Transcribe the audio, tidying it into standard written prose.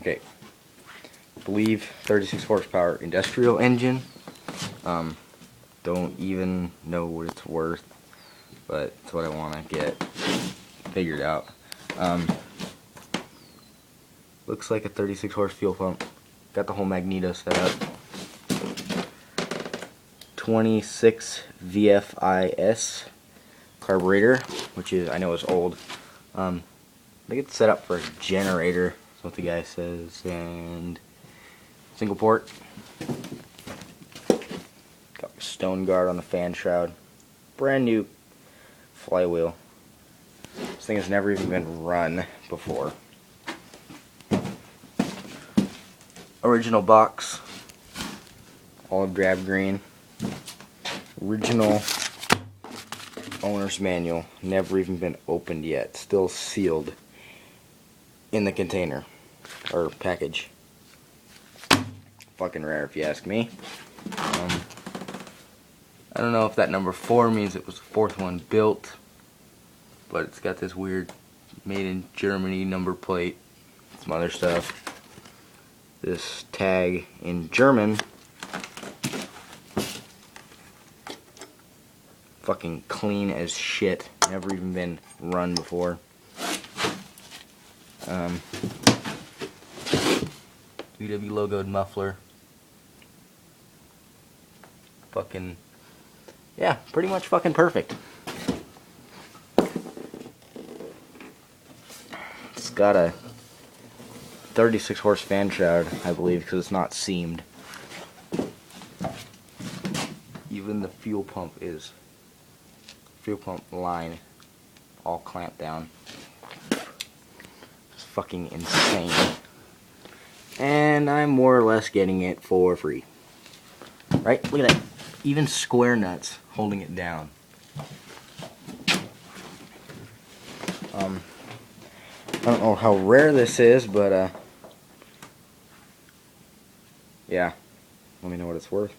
Okay, I believe 36 horsepower industrial engine. Don't even know what it's worth, but it's what I want to get figured out. Looks like a 36 horse fuel pump. Got the whole magneto set up. 26 VFIS carburetor, which is, I know is old. I think it's set up for a generator, that's what the guy says, and single port. Got stone guard on the fan shroud. Brand new flywheel. This thing has never even been run before. Original box, olive drab green. Original owner's manual, never even been opened yet, still sealed in the container or package. Fucking rare if you ask me. I don't know if that number 4 means it was the 4th one built, but it's got this weird made in Germany number plate, some other stuff. This tag in German, fucking clean as shit, never even been run before. VW logoed muffler. Fucking, yeah, pretty much fucking perfect. It's got a 36 horse fan shroud, I believe, because it's not seamed. Even the fuel pump line all clamped down. It's fucking insane. And I'm more or less getting it for free. Right? Look at that. Even square nuts holding it down. I don't know how rare this is, but yeah. Let me know what it's worth.